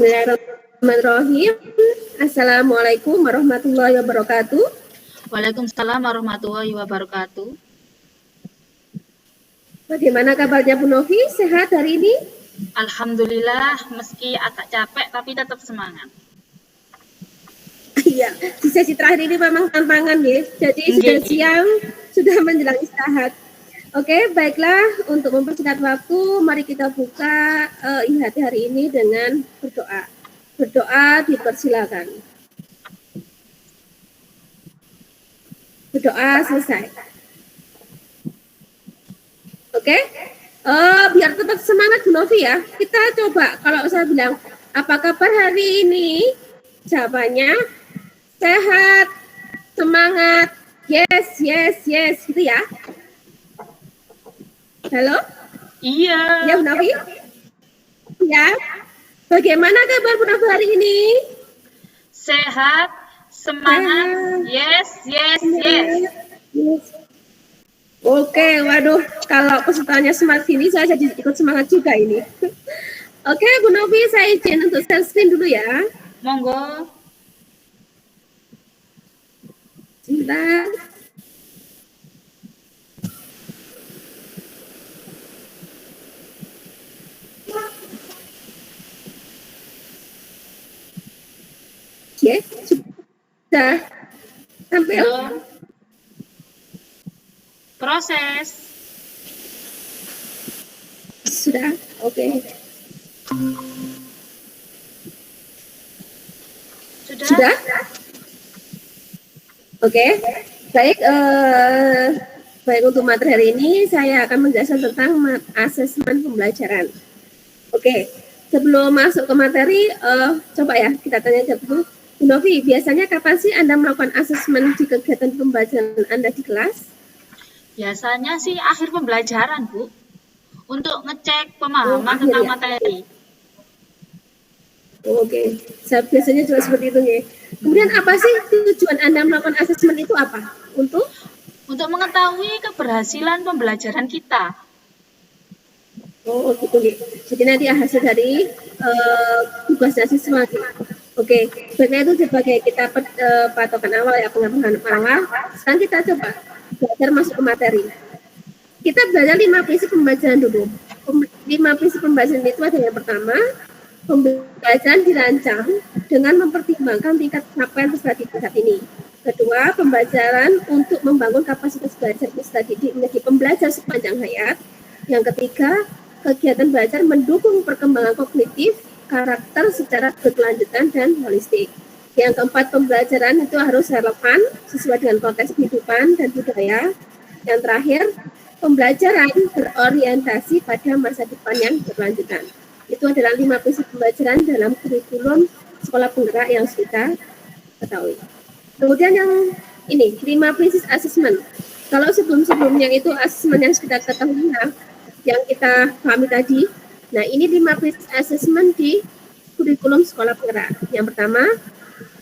Bismillahirrahmanirrahim. Assalamualaikum warahmatullahi wabarakatuh. Waalaikumsalam warahmatullahi wabarakatuh. Bagaimana kabarnya Bu Novi? Sehat hari ini? Alhamdulillah, meski agak capek tapi tetap semangat. Iya, di sesi terakhir ini memang tantangan ya. Jadi sudah siang, sudah menjelang istirahat. Oke, baiklah. Untuk mempersingkat waktu, mari kita buka IHT hari ini dengan berdoa. Berdoa dipersilakan. Berdoa selesai. Oke, biar tetap semangat Bu Novi ya. Kita coba kalau saya bilang, apa kabar hari ini? Jawabannya sehat, semangat, yes, yes, yes, gitu ya. Halo? Iya. Ya, Bu Novi? Ya. Bagaimana kabar Bu Novi hari ini? Sehat, semangat, yes, yes, yes. Oke, waduh, kalau pesertanya semangat gini, saya jadi ikut semangat juga ini. Oke, Bu Novi, saya izin untuk share screen dulu ya. Monggo. Sebentar. Oke, sudah tampil. Proses. Sudah, oke. Sudah? Oke, baik. Baik, untuk materi hari ini saya akan menjelaskan tentang asesmen pembelajaran. Oke, sebelum masuk ke materi, coba ya kita tanya dulu. Bu Novi, biasanya kapan sih Anda melakukan asesmen di kegiatan pembelajaran Anda di kelas? Biasanya sih akhir pembelajaran, Bu. Untuk ngecek pemahaman tentang materi. Oke, saya biasanya juga seperti itu ya. Kemudian apa sih tujuan Anda melakukan asesmen itu apa? Untuk mengetahui keberhasilan pembelajaran kita. Oh, gitu. Jadi nanti hasil dari tugasnya siswa. Oke, sebenarnya itu sebagai kita patokan awal ya, pengambilan awal. Sekarang kita coba belajar masuk ke materi. Kita belajar 5 prinsip pembelajaran dulu. 5 prinsip pembelajaran itu ada yang pertama, pembelajaran dirancang dengan mempertimbangkan tingkat capaian peserta didik saat ini. Kedua, pembelajaran untuk membangun kapasitas belajar peserta didik menjadi pembelajar sepanjang hayat. Yang ketiga, kegiatan belajar mendukung perkembangan kognitif, karakter secara berkelanjutan dan holistik. Yang keempat, pembelajaran itu harus relevan sesuai dengan konteks kehidupan dan budaya. Yang terakhir, pembelajaran berorientasi pada masa depan yang berkelanjutan. Itu adalah 5 prinsip pembelajaran dalam kurikulum sekolah penggerak yang kita ketahui. Kemudian yang ini, 5 prinsip asesmen. Kalau sebelum-sebelumnya itu asesmen yang kita ketahui, yang kita pahami tadi. Nah, ini 5 prinsip asesmen di kurikulum sekolah penggerak. Yang pertama,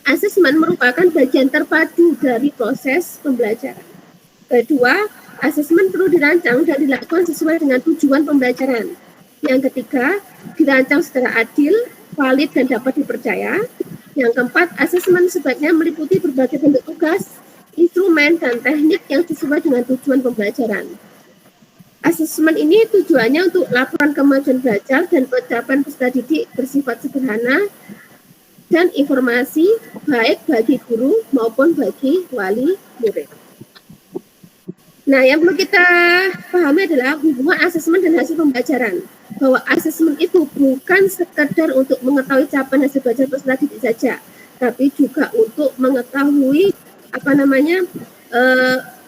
asesmen merupakan bagian terpadu dari proses pembelajaran. Kedua, asesmen perlu dirancang dan dilakukan sesuai dengan tujuan pembelajaran. Yang ketiga, dirancang secara adil, valid, dan dapat dipercaya. Yang keempat, asesmen sebaiknya meliputi berbagai bentuk tugas, instrumen, dan teknik yang sesuai dengan tujuan pembelajaran. Asesmen ini tujuannya untuk laporan kemajuan belajar dan pencapaian peserta didik bersifat sederhana dan informasi baik bagi guru maupun bagi wali murid. Nah, yang perlu kita pahami adalah hubungan asesmen dan hasil pembelajaran. Bahwa asesmen itu bukan sekedar untuk mengetahui capaian hasil belajar peserta didik saja, tapi juga untuk mengetahui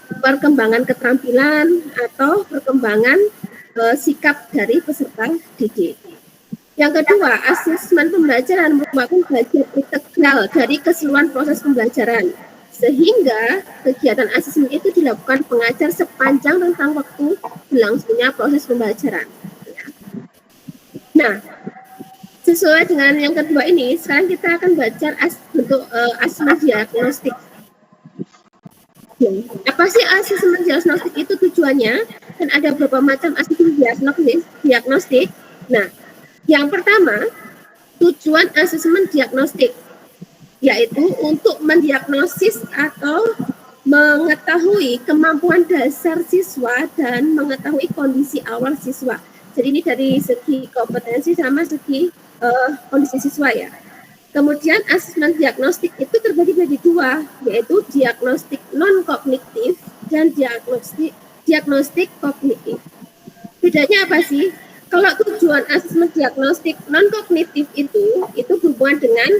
perkembangan keterampilan atau perkembangan sikap dari peserta didik. Yang kedua, asesmen pembelajaran merupakan bagian integral dari keseluruhan proses pembelajaran, sehingga kegiatan asesmen itu dilakukan pengajar sepanjang rentang waktu berlangsungnya proses pembelajaran. Nah, sesuai dengan yang kedua ini, sekarang kita akan belajar bentuk asesmen diagnostik. Apa sih asesmen diagnostik itu tujuannya? Dan ada beberapa macam asesmen diagnostik. Nah, yang pertama, tujuan tujuan asesmen diagnostik, yaitu untuk mendiagnosis atau mengetahui kemampuan dasar siswa dan mengetahui kondisi awal siswa. Jadi ini dari segi kompetensi sama segi kondisi siswa ya. Kemudian asesmen diagnostik itu terbagi menjadi dua, yaitu diagnostik non-kognitif dan diagnostik kognitif. Bedanya apa sih? Kalau tujuan asesmen diagnostik non-kognitif itu berhubungan dengan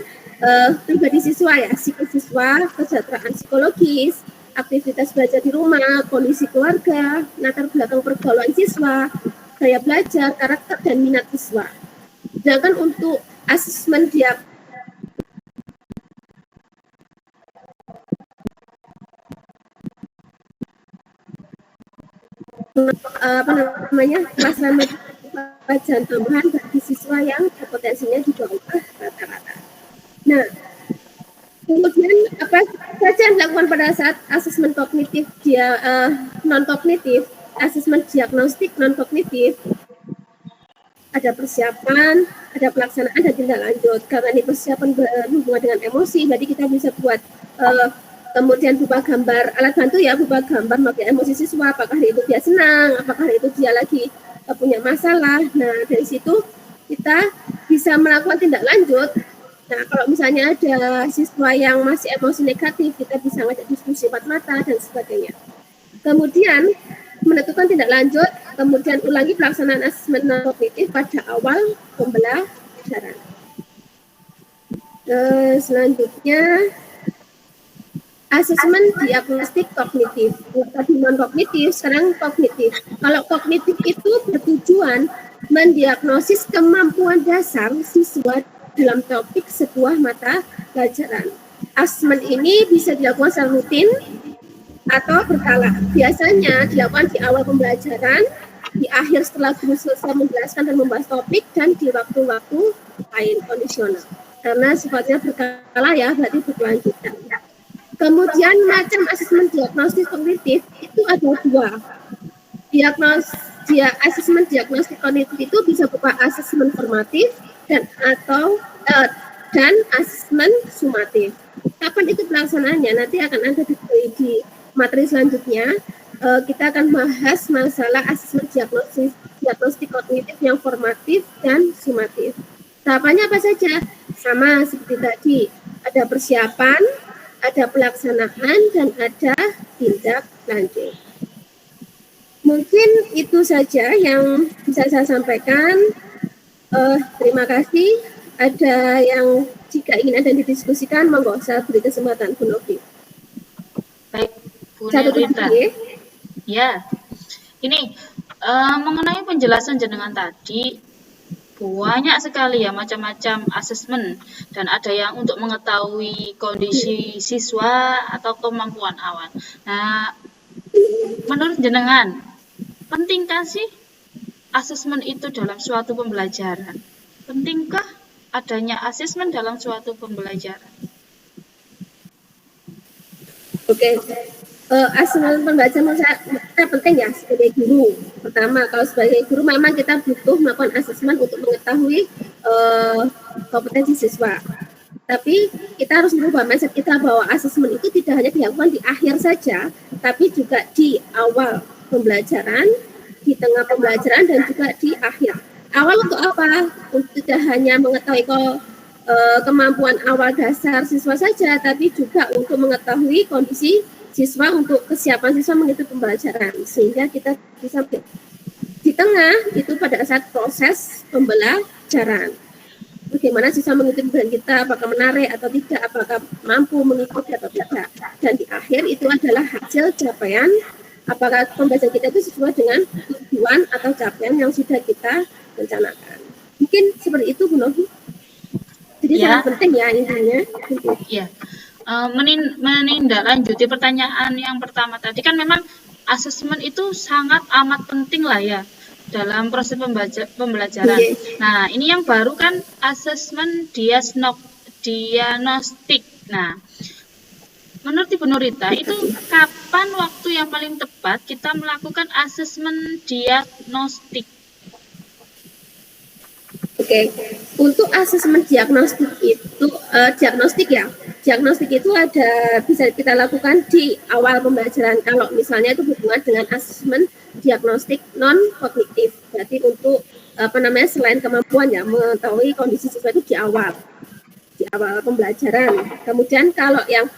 pribadi siswa ya, psikis siswa, kesejahteraan psikologis, aktivitas belajar di rumah, kondisi keluarga, latar belakang pergaulan siswa, gaya belajar, karakter, dan minat siswa. Sedangkan untuk asesmen pelaksanaan pelajaran tambahan bagi siswa yang potensinya di bawah rata-rata. Nah, kemudian apa saja yang dilakukan pada saat asesmen kognitif non-kognitif, asesmen diagnostik non-kognitif? Ada persiapan, ada pelaksanaan, dan tindak lanjut. Karena ini persiapan berhubungan dengan emosi, jadi kita bisa buat kemudian berupa gambar alat bantu ya, berupa gambar memakai emosi siswa, apakah itu dia senang, apakah itu dia lagi punya masalah. Nah, dari situ kita bisa melakukan tindak lanjut. Nah, kalau misalnya ada siswa yang masih emosi negatif, kita bisa ngajak diskusi empat mata dan sebagainya. Kemudian menentukan tindak lanjut, kemudian ulangi pelaksanaan asesmen kognitif pada awal pembelajaran. Selanjutnya asesmen diagnostik kognitif. Tadi non-kognitif, sekarang kognitif. Kalau kognitif itu bertujuan mendiagnosis kemampuan dasar siswa dalam topik sebuah mata pelajaran. Asesmen ini bisa dilakukan secara rutin atau berkala. Biasanya dilakukan di awal pembelajaran, di akhir setelah guru selesai menjelaskan dan membahas topik, dan di waktu-waktu lain kondisional. Karena sifatnya berkala ya, berarti berkelanjutan. Kemudian macam asesmen diagnostik kognitif itu ada dua. Asesmen diagnostik kognitif itu bisa berupa asesmen formatif dan asesmen sumatif. Kapan itu pelaksanaannya? Nanti akan ada di materi selanjutnya. Kita akan bahas masalah asesmen diagnostik kognitif yang formatif dan sumatif. Tahapannya apa saja? Sama seperti tadi, ada persiapan, ada pelaksanaan, dan ada tindak lanjut. Mungkin itu saja yang bisa saya sampaikan. Terima kasih. Ada yang jika ingin ada didiskusikan, monggo saya beri kesempatan Bu Novi. Baik, Bu Nerita. Ya, ini mengenai penjelasan jenengan tadi, banyak sekali ya macam-macam asesmen, dan ada yang untuk mengetahui kondisi siswa atau kemampuan awal. Nah, menurut jenengan, pentingkah sih asesmen itu dalam suatu pembelajaran? Pentingkah adanya asesmen dalam suatu pembelajaran? Oke. Asesmen pembelajaran kita penting ya sebagai guru. Pertama, kalau sebagai guru memang kita butuh melakukan asesmen untuk mengetahui kompetensi siswa. Tapi kita harus merubah mindset kita bahwa asesmen itu tidak hanya dilakukan di akhir saja, tapi juga di awal pembelajaran, di tengah pembelajaran, dan juga di akhir. Awal untuk apa? Untuk tidak hanya mengetahui kemampuan awal dasar siswa saja, tapi juga untuk mengetahui kondisi siswa, untuk kesiapan siswa mengikuti pembelajaran, sehingga kita bisa di tengah itu pada saat proses pembelajaran. Bagaimana siswa mengikuti pembelajaran kita, apakah menarik atau tidak, apakah mampu mengikuti atau tidak. Dan di akhir itu adalah hasil capaian, apakah pembelajaran kita itu sesuai dengan tujuan atau capaian yang sudah kita rencanakan. Mungkin seperti itu Bu Novi. Jadi sangat penting ya intinya. Iya. Menindaklanjuti pertanyaan yang pertama tadi, kan memang asesmen itu sangat amat penting lah ya dalam proses pembelajaran. Nah, ini yang baru kan asesmen diagnostik. Nah, menurut Ibu Nurita, itu kapan waktu yang paling tepat kita melakukan asesmen diagnostik? Oke, Oke, untuk asesmen diagnostik itu diagnostik itu ada bisa kita lakukan di awal pembelajaran. Kalau misalnya itu hubungan dengan asesmen diagnostik non kognitif, berarti untuk selain kemampuan ya mengetahui kondisi siswa itu di awal pembelajaran. Kemudian kalau yang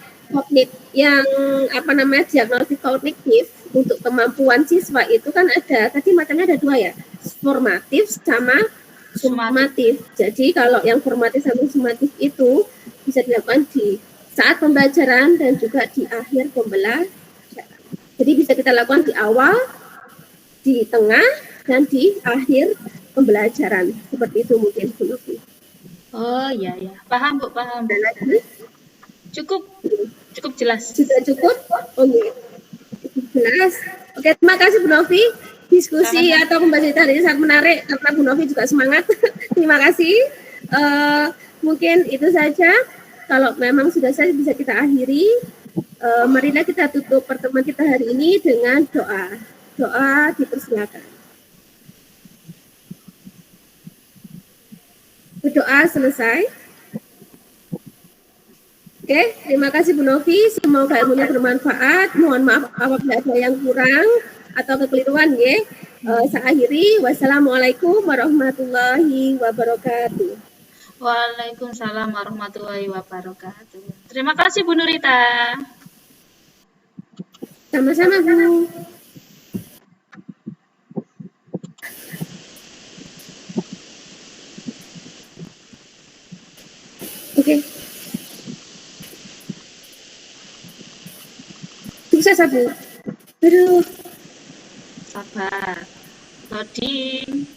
diagnostik kognitif untuk kemampuan siswa itu kan ada tadi macamnya ada 2 ya, formatif sama sumatif. Jadi kalau yang formatif sama sumatif itu bisa dilakukan di saat pembelajaran dan juga di akhir pembelajaran. Jadi bisa kita lakukan di awal, di tengah, dan di akhir pembelajaran. Seperti itu mungkin Bu Novi. Oh iya ya, paham Bu, paham. Dan lagi? Cukup jelas. Sudah cukup? Oke. Cukup jelas. Oke, terima kasih Bu Novi. Diskusi atau pembahasan hari ini sangat menarik karena Bu Novi juga semangat. Terima kasih. Mungkin itu saja. Kalau memang sudah selesai bisa kita akhiri. Marilah kita tutup pertemuan kita hari ini dengan doa. Doa dipersilakan. Berdoa selesai. Oke, terima kasih Bu Novi. Semoga ilmunya bermanfaat. Mohon maaf apabila ada yang kurang atau kekeliruan ya. Saya akhiri. Wassalamualaikum warahmatullahi wabarakatuh. Waalaikumsalam warahmatullahi wabarakatuh. Terima kasih Bu Nurita. Sama-sama Bu. Oke. Sukses Bu. Aduh. Sabar. Loading.